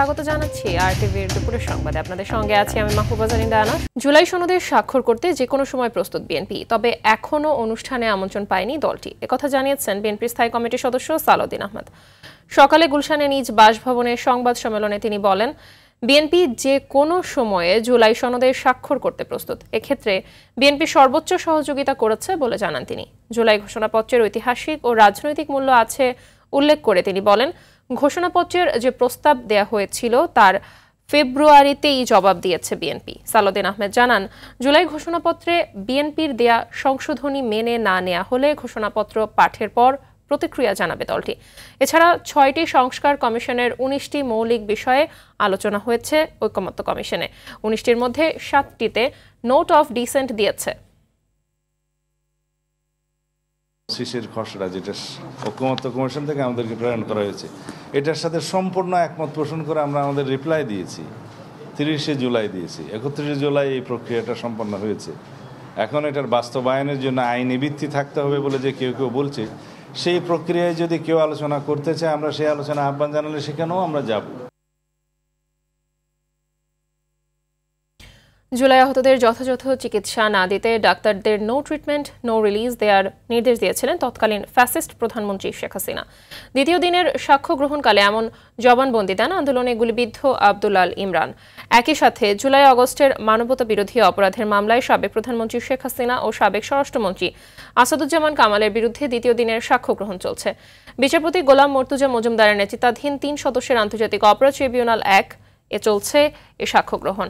স্বাগত জানাচ্ছি আরটিভির দুপুরের সংবাদে। আপনাদের সঙ্গে আছি আমি মাহবুবা জারিন্দা আনাস। জুলাই সনদে স্বাক্ষর করতে যে কোনো সময় প্রস্তুত বিএনপি, তবে এখনো অনুষ্ঠানে আমন্ত্রণ পায়নি দলটি। একথা জানিয়েছেন বিএনপির স্থায়ী কমিটির সদস্য সালাউদ্দিন আহমেদ। সকালে গুলশানে নিজ বাসভবনে সংবাদ সম্মেলনে তিনি বলেন, বিএনপি যে কোনো সময়ে জুলাই সনদে স্বাক্ষর করতে প্রস্তুত। এক্ষেত্রে বিএনপি সর্বোচ্চ সহযোগিতা করেছে বলে জানান তিনি। জুলাই ঘোষণাপত্রের ঐতিহাসিক ও রাজনৈতিক মূল্য আছে উল্লেখ করে তিনি বলেন, ঘোষণাপত্রের যে প্রস্তাব দেয়া হয়েছিল তার ফেব্রুয়ারিতেই জবাব দিয়েছে বিএনপি। সালাউদ্দিন আহমেদ জানান, জুলাই ঘোষণাপত্রে বিএনপির দেয়া সংশোধনী মেনে না নেওয়া হলে ঘোষণাপত্র পাঠের পর প্রতিক্রিয়া জানাবে দলটি। এছাড়া ৬টি সংস্কার কমিশনের ১৯টি মৌলিক বিষয়ে আলোচনা হয়েছে ঐকমত্য কমিশনে। ১৯টির মধ্যে ৭টিতে নোট অফ ডিসেন্ট দিয়েছে। সিসির খসড়া যেটা ঐকমত্য কমিশন থেকে আমাদেরকে প্রেরণ করা হয়েছে, এটার সাথে সম্পূর্ণ একমত পোষণ করে আমরা আমাদের রিপ্লাই দিয়েছি। ৩০শে জুলাই দিয়েছি, ৩১শে জুলাই এই প্রক্রিয়াটা সম্পন্ন হয়েছে। এখন এটার বাস্তবায়নের জন্য আইনি ভিত্তি থাকতে হবে বলে যে কেউ কেউ বলছে, সেই প্রক্রিয়ায় যদি কেউ আলোচনা করতে চায়, আমরা সেই আলোচনা আহ্বান জানালে সেখানেও আমরা যাব। জুলাই আহতদের যথাযথ চিকিৎসা না দিতে ডাক্তারদের নো ট্রিটমেন্ট নো রিলিজ দেওয়ার নির্দেশ দিয়েছিলেন তৎকালীন ফ্যাসিস্ট প্রধানমন্ত্রী শেখ হাসিনা। দ্বিতীয় দিনের সাক্ষ্য গ্রহণকালে এমন জবানবন্দি দেন আন্দোলনে গুলিবিদ্ধ আব্দুল আল ইমরান। একই সাথে জুলাই আগস্টের মানবতা বিরোধী অপরাধের মামলায় সাবেক প্রধানমন্ত্রী শেখ হাসিনা ও সাবেক স্বরাষ্ট্রমন্ত্রী আসাদুজ্জামান কামালের বিরুদ্ধে দ্বিতীয় দিনের সাক্ষ্য গ্রহণ চলছে। বিচারপতি গোলাম মর্তুজা মজুমদারের নেতৃত্বাধীন ৩ সদস্যের আন্তর্জাতিক অপরাধ ট্রাইব্যুনাল ১ চলছে এ সাক্ষ্য গ্রহণ।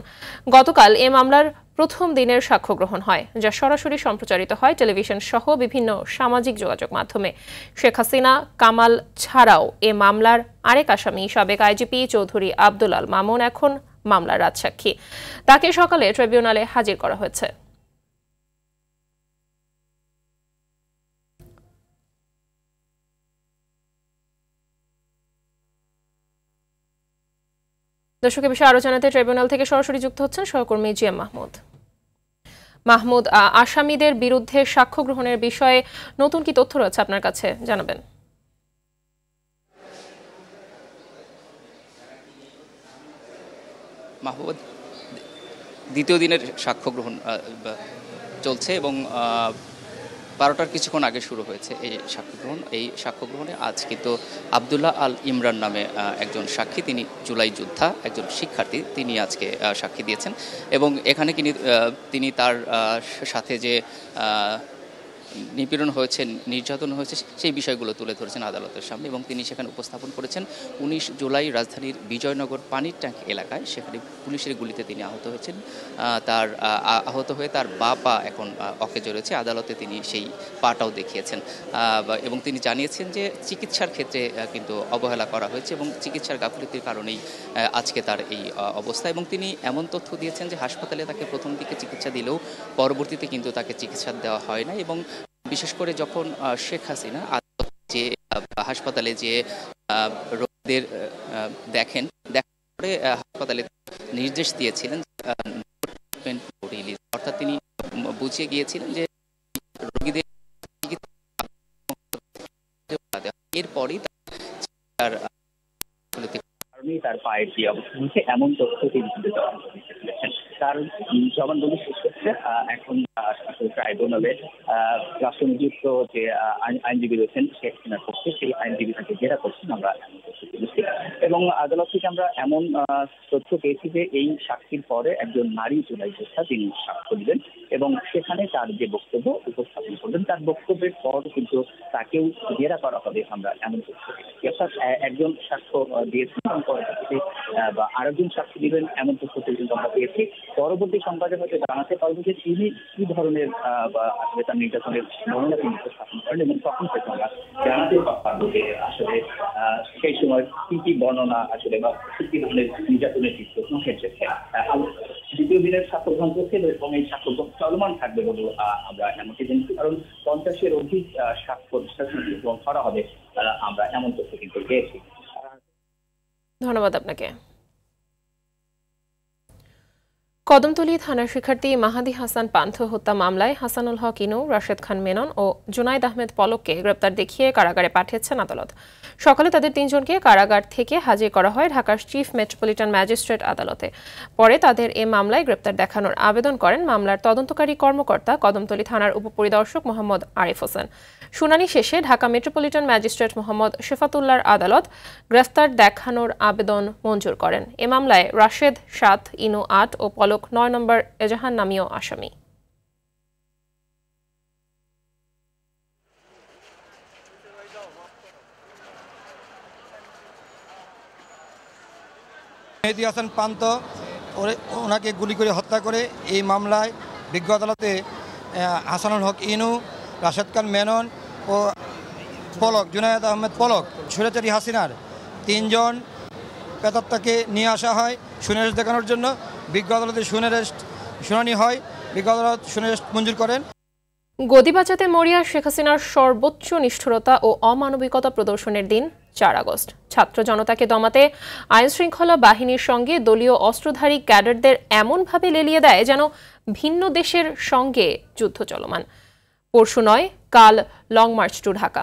গতকাল এ মামলার প্রথম দিনের সাক্ষ্য গ্রহণ হয়, যা সরাসরি সম্প্রচারিত হয় টেলিভিশন সহ বিভিন্ন সামাজিক যোগাযোগ মাধ্যমে। শেখ হাসিনা কামাল ছাড়াও এ মামলার আরেক আসামি সাবেক আইজিপি চৌধুরী আব্দুল আল মামুন এখন মামলার রাজসাক্ষী। তাকে সকালে ট্রাইব্যুনালে হাজির করা হয়েছে। দর্শকের বিষয়ে আরো জানাতে ট্রাইব্যুনাল থেকে সরাসরি যুক্ত হচ্ছেন সহকর্মী জিএম মাহমুদ। আসামিদের বিরুদ্ধে সাক্ষ্য গ্রহণের বিষয়ে নতুন কি তথ্য রয়েছে আপনার কাছে, জানাবেন। মাহমুদ, দ্বিতীয় দিনের সাক্ষ্য গ্রহণ চলছে এবং ১২টার কিছুক্ষণ আগে শুরু হয়েছে এই সাক্ষ্য গ্রহণ। এই সাক্ষ্য গ্রহণে আজ কিন্তু আবদুল্লাহ আল ইমরান নামে একজন সাক্ষী, তিনি জুলাই যোদ্ধা, একজন শিক্ষার্থী, তিনি আজকে সাক্ষী দিয়েছেন এবং এখানে তিনি তার সাথে যে নিপীড়ন হয়েছে, নির্যাতন হয়েছে, সেই বিষয়গুলো তুলে ধরেছেন আদালতের সামনে এবং তিনি সেখানে উপস্থাপন করেছেন ১৯ জুলাই রাজধানীর বিজয়নগর পানির ট্যাঙ্ক এলাকায় সেখানে পুলিশের গুলিতে তিনি আহত হয়েছেন। তার আহত হয়ে তার পা এখন অকেজো রয়েছে। আদালতে তিনি সেই পাটাও দেখিয়েছেন এবং তিনি জানিয়েছেন যে চিকিৎসার ক্ষেত্রে কিন্তু অবহেলা করা হয়েছে এবং চিকিৎসার গাফিলতির কারণেই আজকে তার এই অবস্থা। এবং তিনি এমন তথ্য দিয়েছেন যে হাসপাতালে তাকে প্রথম দিকে চিকিৎসা দিলেও পরবর্তীতে কিন্তু তাকে চিকিৎসা দেওয়া হয় না এবং বিশেষ করে যখন শেখ হাসিনা যে হাসপাতালে যে রোগীদের দেখার পরে হাসপাতালে নির্দেশ দিয়েছিলেন অর্থাৎ তিনি বুঝিয়ে গিয়েছিলেন যে রোগীদের এরপরই তার পায়ের যে অবস্থা হচ্ছে এমন তথ্য তিনি তার জবানবন্দি শেষ করছে। এখন ট্রাইব্যুনালে রাষ্ট্রনিযুক্ত যে আইনজীবী রয়েছেন শেখ হাসিনার পক্ষে, সেই আইনজীবী তাকে জেরা করছেন আমরা এবং আদালত থেকে আমরা এমন তথ্য পেয়েছি যে এই সাক্ষীর পরে একজন নারী জুলাই যোদ্ধা তিনি সাক্ষ্য দিবেন এবং সেখানে তার যে বক্তব্য উপস্থাপন করবেন, তার বক্তব্যের পর কিন্তু তাকেও জেরা করা হবে, আমরা এমন তথ্য পেয়েছি। অর্থাৎ একজন সাক্ষ্য দিয়েছেন এবং পরবর্তীতে বা আরেকজন সাক্ষী দিবেন এমন তথ্য পর্যন্ত আমরা পেয়েছি। পরবর্তী সংবাদে হয়তো জানাতে পারবো যে তিনি কি ধরনের আসলে তার নির্যাতনের বর্ণনা তিনি উপস্থাপন করেন এবং তখন থেকে আমরা জানাতে পারবো যে আসলে সেই সময় কি কি বর্ণনা আসলে বা কি ধরনের নির্যাতনের চিত্র এসেছে। দ্বিতীয় দিনের সাক্ষ্য গ্রহণ করছে এবং এই সাক্ষ্য চলমান থাকবে বলে আমরা এমনটি জানছি, কারণ ৫০-এর অধিক সাক্ষ্য গ্রহণ করা হবে, আমরা এমন তথ্য কিন্তু পেয়েছি। ধন্যবাদ আপনাকে। কদমতলী থানার শিক্ষার্থী মাহাদি হাসান পান্থ হত্যা মামলায় হাসানুল হক ইনু, রাশেদ খান মেনন ও জুনাইদ আহমেদ পলককে গ্রেপ্তার দেখিয়ে কারাগারে পাঠিয়েছেন আদালত। সকালে তাদের তিনজনকে কারাগার থেকে হাজির করা হয় ঢাকার চিফ মেট্রোপলিটন ম্যাজিস্ট্রেট আদালতে। পরে তাদের এ মামলায় গ্রেপ্তার দেখানোর আবেদন করেন মামলার তদন্তকারী কর্মকর্তা কদমতলী থানার উপপরিদর্শক মোহাম্মদ আরিফ হোসেন। শুনানি শেষে ঢাকা মেট্রোপলিটন ম্যাজিস্ট্রেট মোহাম্মদ শেফাতুল্লাহর আদালত গ্রেফতার দেখানোর আবেদন মঞ্জুর করেন। এ মামলায় রাশেদ ৭, ইনু ৮ ও পলক ৯ নম্বর এজাহার নামীয় আসামি। মেহেদী হাসান পান্ত ওনাকে গুলি করে হত্যা করে এই মামলায় বিজ্ঞ আদালতে হাসানুল হক ইনু, রাশেদ খান মেনন ও পলক, জুনায়েদ আহমেদ পলক, স্বৈরাচারী হাসিনার তিনজন প্রেতাত্মাকে নিয়ে আসা হয় সুনির্দেশ দেখানোর জন্য। বিজ্ঞ আদালতে শুনানি হয়, বিজ্ঞ আদালত সুনির্দেশ মঞ্জুর করেন। গদি বাঁচাতে মরিয়া শেখ হাসিনার সর্বোচ্চ নিষ্ঠুরতা ও অমানবিকতা প্রদর্শনের দিন ৪ আগস্ট। ছাত্র জনতাকে দমাতে আইনশৃঙ্খলা বাহিনীর সঙ্গে দলীয় অস্ত্রধারী ক্যাডারদের এমনভাবে লেলিয়ে দেয় যেন ভিন্ন দেশের সঙ্গে যুদ্ধ চলমান। পরশু নয়, কাল long march to Dhaka.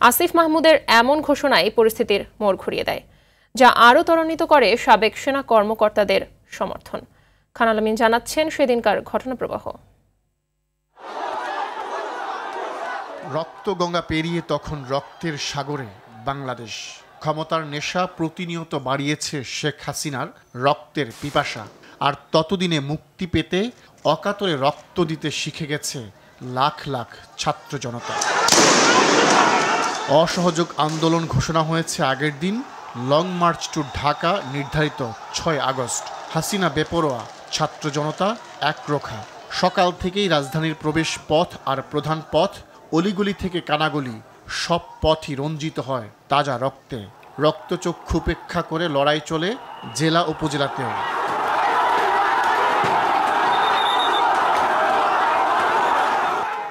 Asif মাহমুদের এমন ঘোষণায় পরিস্থিতির মোড় ঘুরিয়ে দেয়, যা আরও ত্বরান্বিত করে সাবেক সেনা কর্মকর্তাদের সমর্থন। খান আলমিন জানাচ্ছেন সেদিনকার ঘটনাপ্রবাহ। রক্তগঙ্গা পেরিয়ে তখন রক্তের সাগরে বাংলাদেশ। ক্ষমতার নেশা প্রতিনিয়ত বাড়িয়েছে শেখ হাসিনার রক্তের পিপাসা। আর ততদিনে মুক্তি পেতে অকাতরে রক্ত দিতে শিখে গেছে লাখ লাখ ছাত্র জনতা। অসহযোগ আন্দোলন ঘোষণা হয়েছে আগের দিন। লং মার্চ টু ঢাকা নির্ধারিত ৬ আগস্ট। হাসিনা বেপরোয়া, ছাত্র জনতা একরোখা। সকাল থেকেই রাজধানীর প্রবেশ পথ আর প্রধান পথ, অলিগলি থেকে কানাগলি, সব পথই রঞ্জিত হয় তাজা রক্তে। রক্তচক্ষু উপেক্ষা করে লড়াই চলে জেলা উপজেলাতেও।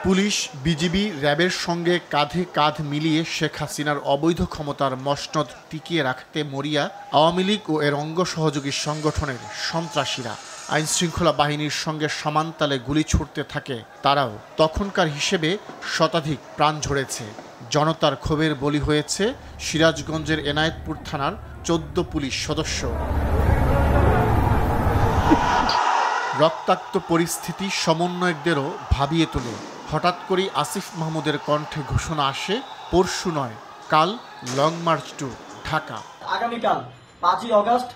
পুলিশ, বিজিবি, র্যাবের সঙ্গে কাঁধে কাঁধ মিলিয়ে শেখ হাসিনার অবৈধ ক্ষমতার মসনদ টিকিয়ে রাখতে মরিয়া আওয়ামী লীগ ও এর অঙ্গ সহযোগী সংগঠনের সন্ত্রাসীরা। আইনশৃঙ্খলা বাহিনীর সঙ্গে সমানতালে গুলি ছুড়তে থাকে তারাও। তখনকার হিসেবে শতাধিক প্রাণ ঝরেছে। জনতার ক্ষোভের বলি হয়েছে সিরাজগঞ্জের এনায়েতপুর থানার ১৪ পুলিশ সদস্য। রক্তাক্ত পরিস্থিতি সমন্বয়কদেরও ভাবিয়ে তোলে। হঠাৎ করেই আসিফ মাহমুদের কণ্ঠে ঘোষণা আসে, পরশু নয়, কাল লং মার্চ টু ঢাকা। আগামীকাল ৫ই আগস্ট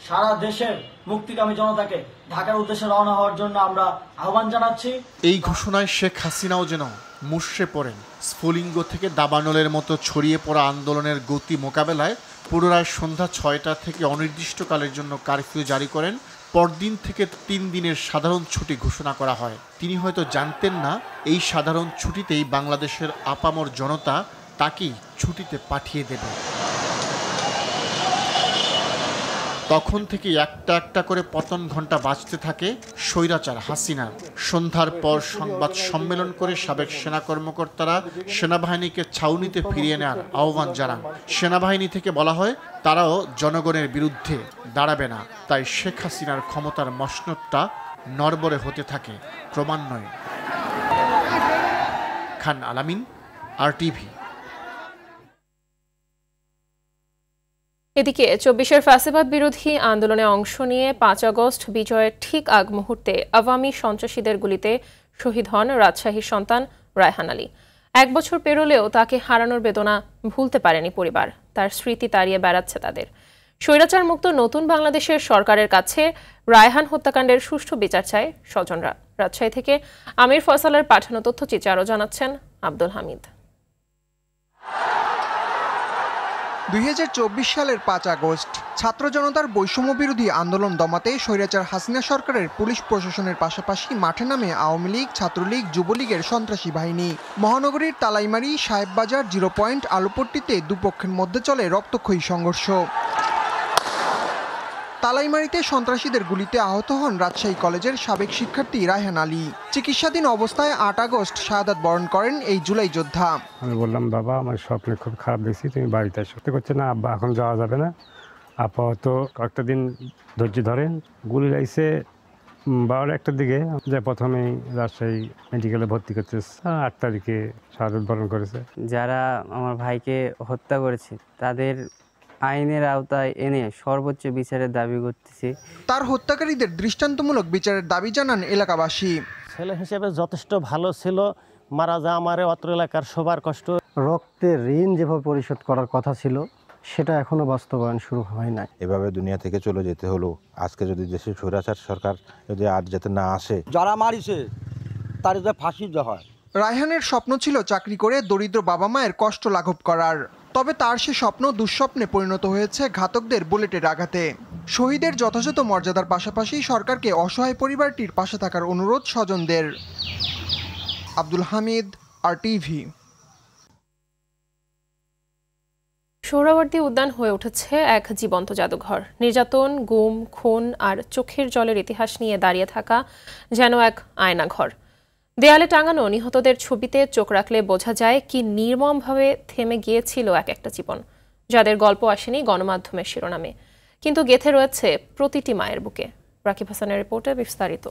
সারা দেশের মুক্তিকামী জনতাকে ঢাকার উদ্দেশ্যে রওনা হওয়ার জন্য আমরা আহ্বান জানাচ্ছি। এই ঘোষণায় শেখ হাসিনাও যেন মুষড়ে পড়েন। স্ফুলিঙ্গ থেকে দাবানলের মতো ছড়িয়ে পড়া আন্দোলনের গতি মোকাবেলায় পুনরায় সন্ধ্যা ৬টা থেকে অনির্দিষ্টকালের জন্য কারফিউ জারি করেন। পরদিন থেকে ৩ দিনের সাধারণ ছুটি ঘোষণা করা হয়। তিনি হয়তো জানতেন না, এই সাধারণ ছুটিতেই বাংলাদেশের আপামর জনতা তাকেই ছুটিতে পাঠিয়ে দেবে। তখন থেকে একটা একটা করে পতন ঘণ্টা বাজতে থাকে স্বৈরাচার হাসিনার। সন্ধ্যার পর সংবাদ সম্মেলন করে সাবেক সেনা কর্মকর্তারা সেনাবাহিনীকে ছাউনিতে ফিরিয়ে নেওয়ার আহ্বান জানান। সেনাবাহিনী থেকে বলা হয় তারাও জনগণের বিরুদ্ধে দাঁড়াবে না। তাই শেখ হাসিনার ক্ষমতার মসনদটা নড়বড়ে হতে থাকে ক্রমান্বয়ে। খান আলামিন, RTV। এদিকে ২৪-এর ফ্যাসিবাদ বিরোধী আন্দোলনে অংশ নিয়ে ৫ আগস্ট বিজয়ের ঠিক আগ মুহূর্তে আওয়ামী সন্ত্রাসীদের গুলিতে শহীদ হন রাজশাহীর সন্তান রায়হান আলী। ১ বছর পেরোলেও তাকে হারানোর বেদনা ভুলতে পারেনি পরিবার। তার স্মৃতি তাড়িয়ে বেড়াচ্ছে তাদের। স্বৈরাচার মুক্ত নতুন বাংলাদেশের সরকারের কাছে রায়হান হত্যাকাণ্ডের সুষ্ঠু বিচার চায় স্বজনরা। রাজশাহী থেকে আমির ফয়সালের পাঠানো তথ্যচিত্রে আরও জানাচ্ছেন আব্দুল হামিদ। ২০২৪ সালের ৫ আগস্ট ছাত্র জনতার বৈষম্য বিরোধী আন্দোলন দমাতে স্বৈরাচার হাসিনা সরকারের পুলিশ প্রশাসনের পাশাপাশি মাঠে নামে আওয়ামী লীগ, ছাত্রলীগ, যুবলীগের সন্ত্রাসী বাহিনী। মহানগরীর তালাইমারি, সাহেববাজার, 0 পয়েন্ট, আলুপট্টিতে দুপক্ষের মধ্যে চলে রক্তক্ষয়ী সংঘর্ষ। তালাইমারিতে সন্ত্রাসীদের গুলিতে আহত হন রাজশাহী কলেজের সাবেক শিক্ষার্থী রায়হান আলী। চিকিৎসাধীন অবস্থায় ৮ আগস্ট শাহাদাত বরণ করেন এই জুলাই যোদ্ধা। আমি বললাম, বাবা আমার স্বপ্নে খুব খারাপ দেখছি, তুমি বাড়িতে সত্যি করছে না আব্বা, এখন যাওয়া যাবে না, আপাতত কয়েকটা দিন ধৈর্য ধরেন। গুলি লাগছে 12-1টার দিকে যে প্রথমেই রাজশাহী মেডিকেলে ভর্তি করতে 8 তারিখে শাহাদত বরণ করেছে। যারা আমার ভাইকে হত্যা করেছে তাদের আইনের আওতায় এনে সর্বোচ্চ বিচারের দাবি করতেছি। তার হত্যাকারীদের দৃষ্টান্তমূলক বিচারের দাবি জানান এলাকাবাসী। ছেলে হিসেবে যথেষ্ট ভালো ছিল, মারা যা আমারে অত্র এলাকার সবার কষ্ট। রক্তের ঋণ যেভাবে পরিশোধ করার কথা ছিল সেটা এখনো বাস্তবায়ন শুরু হয় না। এভাবে দুনিয়া থেকে চলে যেতে হলো। আজকে যদি দেশের স্বৈরাচার সরকার যদি আর যাতে না আসে, যারা মারিছে তার যে ফাঁসি দেওয়া হয়। রায়হানের স্বপ্ন ছিল চাকরি করে দরিদ্র বাবা মায়ের কষ্ট লাঘব করার, তবে তার সে স্বপ্ন দুঃস্বপ্নে পরিণত হয়েছে ঘাতকদের বুলেটের আঘাতে। শহীদের যথাযথ মর্যাদার পাশাপাশি সরকারকে অসহায় পরিবারটির পাশে থাকার অনুরোধ স্বজনদের। আব্দুল হামিদ, RTV। সোহরাওয়ার্দী উদ্যান হয়ে উঠেছে এক জীবন্ত জাদুঘর। নির্যাতন, গুম, খুন আর চোখের জলের ইতিহাস নিয়ে দাঁড়িয়ে থাকা যেন এক আয়নাঘর। দেয়ালে টাঙানো নিহতদের ছবিতে চোখ রাখলে বোঝা যায় কি নির্মমভাবে থেমে গিয়েছিল এক একটা জীবন, যাদের গল্প আসেনি গণমাধ্যমের শিরোনামে, কিন্তু গেঁথে রয়েছে প্রতিটি মায়ের বুকে। রাকিব হাসানের রিপোর্টে বিস্তারিত।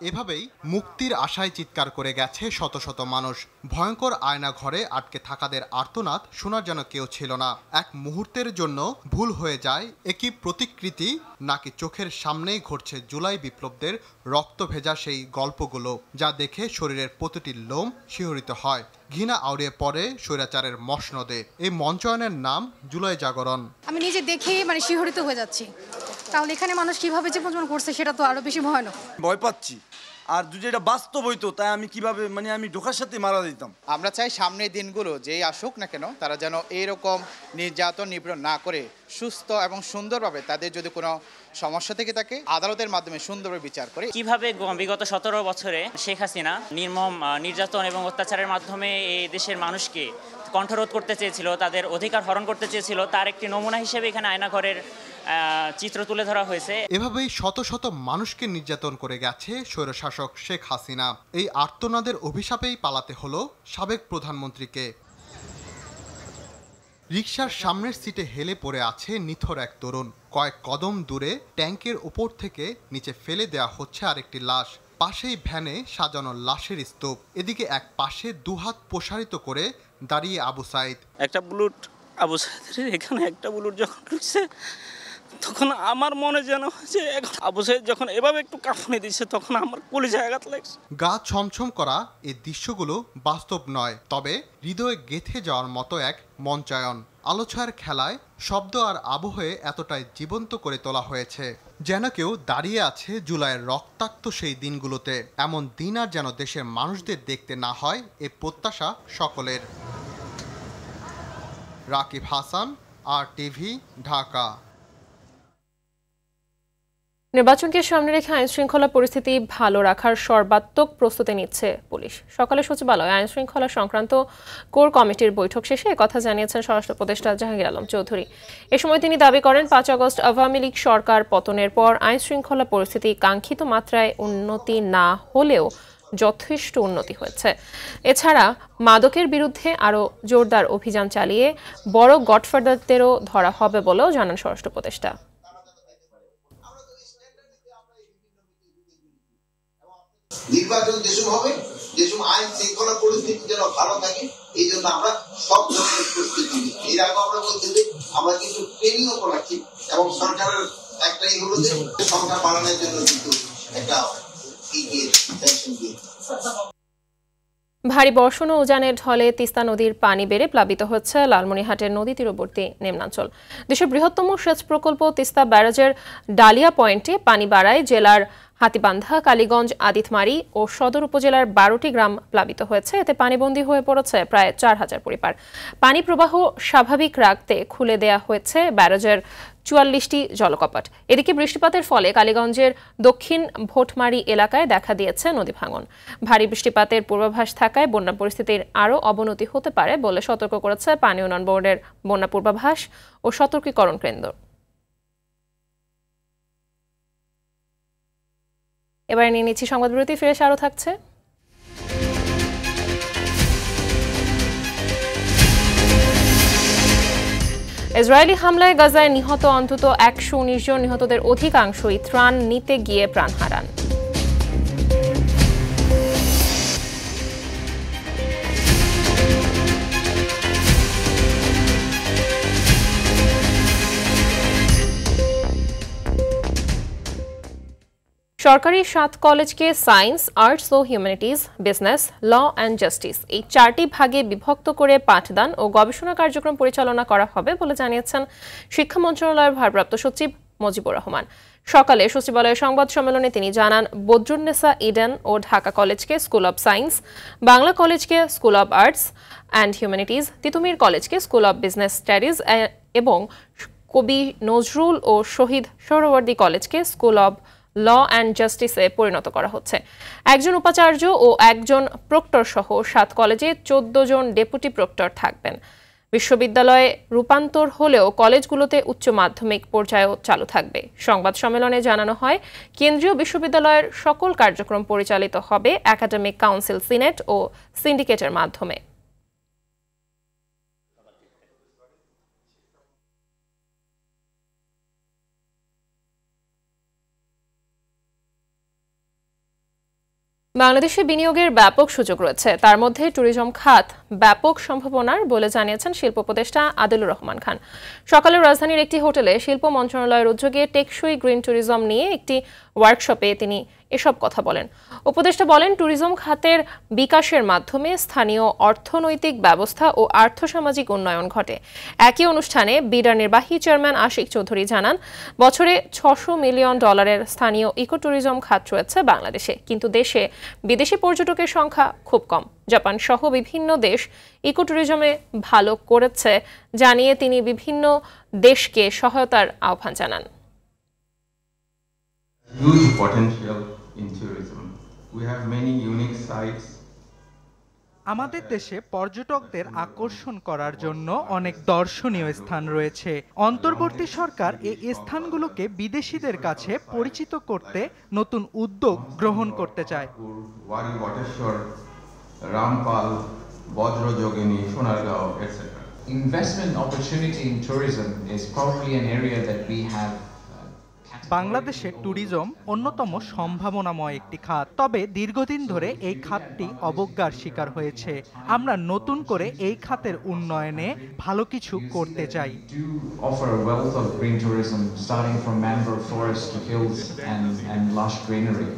এভাবেই মুক্তির আশায় চিৎকার করে গেছে শত শত মানুষ। ভয়ঙ্কর আয়না ঘরে আটকে থাকাদের আর্তনাদ শোনার যেন কেউ ছিল না। এক মুহূর্তের জন্য ভুল হয়ে যায় একই প্রতিকৃতি, নাকি চোখের সামনেই ঘটছে জুলাই বিপ্লবদের রক্ত ভেজা সেই গল্পগুলো, যা দেখে শরীরের প্রতিটি লোম শিহরিত হয়। ঘৃণা আউড়িয়ে পড়ে স্বৈরাচারের মসনদে। এই মঞ্চায়নের নাম জুলাই জাগরণ। আমি নিজে দেখে শিহরিত হয়ে যাচ্ছি। তাহলে এখানে মানুষ কিভাবে জীবনযাপন করছে সেটা তো আরো বেশি ভয়ানক। ভয় পাচ্ছি, আর যদি এটা বাস্তব হইতো তাই আমি কিভাবে আমি ঢোকার সাথে মারা দিতাম। আমরা চাই সামনের দিনগুলো যেই আসুক না কেন তারা যেন এইরকম নির্যাতন নিপীড়ন না করে সুস্থ এবং সুন্দরভাবে তাদের যদি কোনো সমস্যা থেকে থাকে আদালতের মাধ্যমে সুন্দরভাবে বিচার করে। কিভাবে বিগত 17 বছরে শেখ হাসিনা নির্মম নির্যাতন এবং অত্যাচারের মাধ্যমে এই দেশের মানুষকে কণ্ঠরোধ করতে চেয়েছিল, তাদের অধিকার হরণ করতে চেয়েছিল, তার একটি নমুনা হিসেবে এখানে আয়নাঘরের চিত্র তুলে ধরা হয়েছে। এভাবেই শত শত মানুষকে নির্যাতন করে গেছে স্বৈরশাসক শেখ হাসিনা। এই আর্তনাদের অভিশাপেই পালাতে হলো সাবেক প্রধানমন্ত্রীকে। রিকশার সামনের সিটে হেলে পড়ে আছে নিথর এক তরুণ। কয়েক কদম দূরে ট্যাঙ্কের উপর থেকে নিচে ফেলে দেওয়া হচ্ছে আরেকটি লাশ। পাশেই ভ্যানে সাজানো লাশের স্তূপ। এদিকে এক পাশে দুহাত প্রসারিত করে দাঁড়িয়ে আবু সাইদ। একটা বুলেট আবু সাইদের এখানে একটা বুলেট যখন ঢুকছে তখন আমার মনে যেন হচ্ছে আবু সাইদ যখন এভাবে একটু কাঁপুনি দিচ্ছে তখন আমার কলিজায় আঘাত লাগছে। গা ছমছম করা এই দৃশ্যগুলো বাস্তব নয়, তবে হৃদয়ে গেঁথে যাওয়ার মতো এক মঞ্চায়ন। আলোছায়ার খেলায় শব্দ আর আবহে এতটাই জীবন্ত করে তোলা হয়েছে যেন কেউ দাঁড়িয়ে আছে জুলাইয়ের রক্তাক্ত সেই দিনগুলোতে। এমন দিন আর যেন দেশের মানুষদের দেখতে না হয়, এ প্রত্যাশা সকলের। রাকিব হাসান, RTV, ঢাকা। নির্বাচনকে সামনে রেখে আইনশৃঙ্খলা পরিস্থিতি ভালো রাখার সর্বাত্মক প্রস্তুতি নিচ্ছে পুলিশ। সকালে সচিবালয়ে আইনশৃঙ্খলা সংক্রান্ত কোর কমিটির বৈঠক শেষে একথা জানিয়েছেন স্বরাষ্ট্র উপদেষ্টা জাহাঙ্গীর আলম চৌধুরী। এ সময় তিনি দাবি করেন 5 আগস্ট আওয়ামী লীগ সরকার পতনের পর আইনশৃঙ্খলা পরিস্থিতি কাঙ্ক্ষিত মাত্রায় উন্নতি না হলেও যথেষ্ট উন্নতি হয়েছে। এছাড়া মাদকের বিরুদ্ধে আরও জোরদার অভিযান চালিয়ে বড় গডফাদারদেরও ধরা হবে বলেও জানান স্বরাষ্ট্র উপদেষ্টা। নির্বাচন যেসব হবে, যেসব আইন শৃঙ্খলা পরিস্থিতি যেন ভালো থাকে, এই জন্য আমরা সব ধরনের প্রস্তুতি নিচ্ছি। এর আগে আমরা বলতে যে আমরা কিন্তু ট্রেনিংও করাচ্ছি এবং সরকারের একটাই হলো যে সংখ্যা বাড়ানোর জন্য কিন্তু একটা ভারী বর্ষণ ও উজানের ঢলে তিস্তা নদীর পানি বেড়ে প্লাবিত হচ্ছে লালমনিরহাটের নদী তীরবর্তী নিম্নাঞ্চল। দেশের বৃহত্তম সেচ প্রকল্প তিস্তা ব্যারাজের ডালিয়া পয়েন্টে পানি বাড়ায় জেলার হাতিবান্ধা, কালীগঞ্জ, আদিতমারি ও সদর উপজেলার 12টি গ্রাম প্লাবিত হয়েছে। এতে পানিবন্দী হয়ে পড়েছে প্রায় 4000 পরিবার। পানি প্রবাহ স্বাভাবিক রাখতে খুলে দেয়া হয়েছে ব্যারাজের 44টি জলকপাট। এদিকে বৃষ্টিপাতের ফলে কালীগঞ্জের দক্ষিণ ভোটমারি এলাকায় দেখা দিয়েছে নদী ভাঙন। ভারী বৃষ্টিপাতের পূর্বাভাস থাকায় বন্যা পরিস্থিতির আরও অবনতি হতে পারে বলে সতর্ক করেছে পানি উন্নয়ন বোর্ডের বন্যা পূর্বাভাস ও সতর্কীকরণ কেন্দ্র। এবারে নিয়ে নিচ্ছি সংবাদ বিরতি, ফিরে এসে আরও থাকছে। ইসরায়েলি হামলায় গাজায় নিহত অন্তত 119 জন, নিহতদের অধিকাংশই ত্রাণ নিতে গিয়ে প্রাণ হারান। সরকারি 7 কলেজকে সায়েন্স, আর্টস ও humanities, business, law and justice এই 4টি ভাগে বিভক্ত করে পাঠদান ও গবেষণা কার্যক্রম পরিচালনা করা হবে বলে জানিয়েছেন শিক্ষা মন্ত্রণালয়ের ভারপ্রাপ্ত সচিব মজিবুর রহমান। সকালে সচিবালয়ের সংবাদ সম্মেলনে তিনি জানান, বদরুন্নেসা ইডেন ও ঢাকা কলেজকে স্কুল অব সায়েন্স, বাংলা কলেজকে school of arts and humanities, Titumir কলেজকে স্কুল অব বিজনেস স্টাডিজ এবং কবি নজরুল ও শহীদ সোহরাওয়ার্দী কলেজকে স্কুল অব ল অ্যান্ড জাস্টিসে পরিণত করা হচ্ছে। একজন উপাচার্য ও একজন প্রক্টর সহ 7 কলেজে 14 জন ডেপুটি প্রক্টর থাকবেন। বিশ্ববিদ্যালয়ে রূপান্তর হলেও কলেজগুলোতে উচ্চ মাধ্যমিক পর্যায়েও চালু থাকবে। সংবাদ সম্মেলনে জানানো হয়, কেন্দ্রীয় বিশ্ববিদ্যালয়ের সকল কার্যক্রম পরিচালিত হবে একাডেমিক কাউন্সিল, সিনেট ও সিন্ডিকেটের মাধ্যমে। বাংলাদেশে বিনিয়োগের ব্যাপক সুযোগ রয়েছে, তার মধ্যে ট্যুরিজম খাত ব্যাপক সম্ভাবনার বলে জানিয়েছেন শিল্প উপদেষ্টা আদিলুর রহমান খান। সকালে রাজধানীর একটি হোটেলে শিল্প মন্ত্রণালয়ের উদ্যোগে টেকসই গ্রিন ট্যুরিজম নিয়ে একটি ওয়ার্কশপে তিনি এসব কথা বলেন। উপদেষ্টা বলেন, ট্যুরিজম খাতের বিকাশের মাধ্যমে স্থানীয় অর্থনৈতিক ব্যবস্থা ও আর্থসামাজিক উন্নয়ন ঘটে। একই অনুষ্ঠানে বিডার নির্বাহী চেয়ারম্যান আশিক চৌধুরী জানান, বছরে $600 মিলিয়ন স্থানীয় ইকো ট্যুরিজম খাত রয়েছে বাংলাদেশে, কিন্তু দেশে বিদেশি পর্যটকের সংখ্যা খুব কম। জাপান সহ বিভিন্ন দেশ ইকো ট্যুরিজমে ভালো করেছে জানিয়ে তিনি বিভিন্ন দেশকে সহায়তার আহ্বান জানান। Huge potential in tourism. We have many unique sites. আমাদের দেশে পর্যটকদের আকর্ষণ করার জন্য অনেক দর্শনীয় স্থান রয়েছে। অন্তর্বর্তী সরকার এই স্থানগুলোকে বিদেশিদের কাছে পরিচিত করতে নতুন উদ্যোগ গ্রহণ করতে চায়। ওয়ারি ওয়াটারশর, Rampal, Bajrayogini, Sonargaon, etc. Investment opportunity in tourism is probably an area that we have. বাংলাদেশে ট্যুরিজম অন্যতম সম্ভাবনাময় একটি খাত, তবে দীর্ঘদিন ধরে এই খাতটি অবজ্ঞার শিকার হয়েছে। আমরা নতুন করে এই খাতের উন্নয়নে ভালো কিছু করতে চাই। Offer a wealth of green tourism starting from mangrove forest to hills and lush greenery.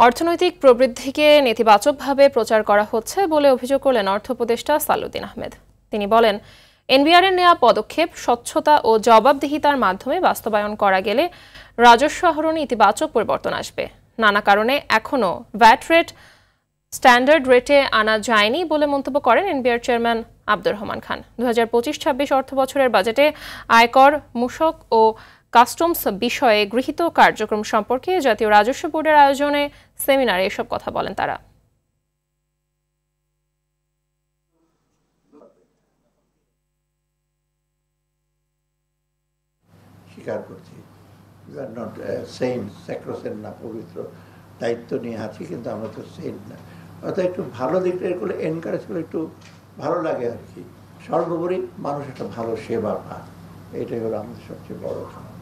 অর্থনৈতিক প্রবৃদ্ধিকে নেতিবাচকভাবে প্রচার করা হচ্ছে বলে অভিযোগ করলেন অর্থ উপদেষ্টা সালাউদ্দিন আহমেদ। তিনি বলেন, এনবিআরের নেওয়া পদক্ষেপ স্বচ্ছতা ও জবাবদিহিতার মাধ্যমে বাস্তবায়ন করা গেলে রাজস্ব আহরণে ইতিবাচক পরিবর্তন আসবে। নানা কারণে এখনও ভ্যাট রেট স্ট্যান্ডার্ড রেটে আনা যায়নি বলে মন্তব্য করেন এনবিআর চেয়ারম্যান আব্দুর রহমান খান। 2025-26 অর্থবছরের বাজেটে আয়কর, মূসক ও কাস্টমস বিষয়ে গৃহীত কার্যক্রম সম্পর্কে জাতীয় রাজস্ব বোর্ডের আয়োজনে সেমিনারে এসব কথা বলেন তারা। স্বীকার করছি, উই আর নট সেইন্ট, স্যাক্রোসেন্ট না, পবিত্র, দায়িত্ব নিয়ে আছি, কিন্তু আমরা তো সেইন্ট না। অর্থাৎ একটু ভালো দিকটা করলে, এনকারেজ করলে একটু ভালো লাগে আর কি। সর্বোপরি মানুষ একটা ভালো সেবা পায়, এটাই হলো আমাদের সবচেয়ে বড় কারণ।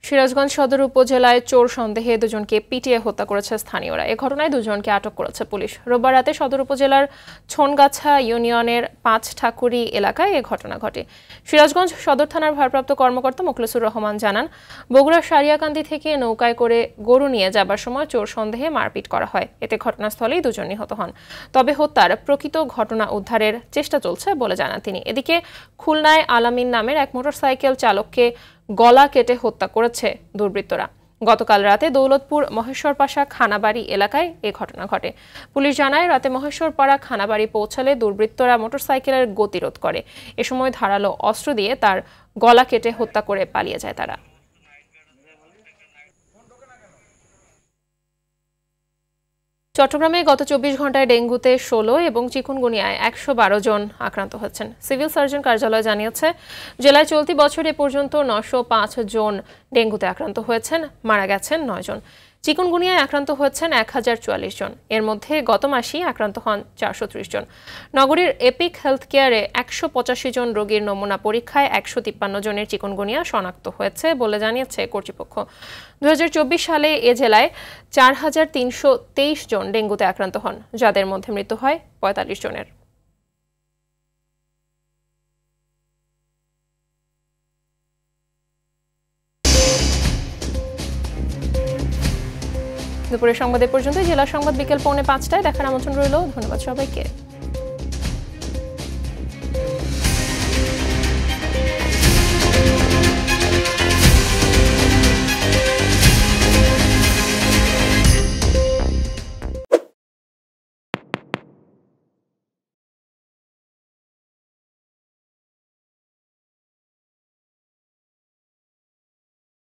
সিরাজগঞ্জ সদর উপজেলায় চোর সন্দেহে 2 জনকে পিটিয়ে হত্যা করেছে স্থানীয়রা। এ ঘটনায় 2 জনকে আটক করেছে পুলিশ। রোববার রাতে সদর উপজেলার ছনগাছা ইউনিয়নের 5 ঠাকুরি এলাকায় এ ঘটনা ঘটে। সিরাজগঞ্জ সদর থানার ভারপ্রাপ্ত কর্মকর্তা মুখলেসুর রহমান জানান, বগুড়া সারিয়াকান্দি থেকে নৌকায় করে গরু নিয়ে যাবার সময় চোর সন্দেহে মারপিট করা হয়। এতে ঘটনাস্থলেই 2 জন নিহত হন। তবে হত্যার প্রকৃত ঘটনা উদ্ধারের চেষ্টা চলছে বলে জানান তিনি। এদিকে খুলনায় আলামিন নামের এক মোটরসাইকেল চালককে গলা কেটে হত্যা করেছে দুর্বৃত্তরা। গতকাল রাতে দৌলতপুর মহেশ্বরপাশা খানাবাড়ি এলাকায় এ ঘটনা ঘটে। পুলিশ জানায়, রাতে মহেশ্বরপাড়া খানাবাড়ি পৌঁছালে দুর্বৃত্তরা মোটরসাইকেলের গতিরোধ করে। এ সময় ধারালো অস্ত্র দিয়ে তার গলা কেটে হত্যা করে পালিয়ে যায় তারা। চট্টগ্রামে গত 24 ঘন্টায় ডেঙ্গুতে 16 এবং চিকুনগুনিয়ায় 112 জন আক্রান্ত হচ্ছেন। সিভিল সার্জন কার্যালয় জানিয়েছে, জেলায় চলতি বছর এ পর্যন্ত 905 জন ডেঙ্গুতে আক্রান্ত হয়েছেন, মারা গেছেন 9 জন। চিকুনগুনিয়ায় আক্রান্ত হয়েছেন 1044 জন। এর মধ্যে গত মাসেই আক্রান্ত হন 430 জন। নগরীর এপিক হেলথ কেয়ারে 185 জন রোগীর নমুনা পরীক্ষায় 153 জনের চিকুনগুনিয়া শনাক্ত হয়েছে বলে জানিয়েছে কর্তৃপক্ষ। 2024 সালে এ জেলায় 4323 জন ডেঙ্গুতে আক্রান্ত হন, যাদের মধ্যে মৃত্যু হয় 45 জনের। দুপুরের সংবাদ এ পর্যন্ত। জেলা সংবাদ বিকেল 4:45টায় দেখার আমন্ত্রণ রইল। ধন্যবাদ সবাইকে।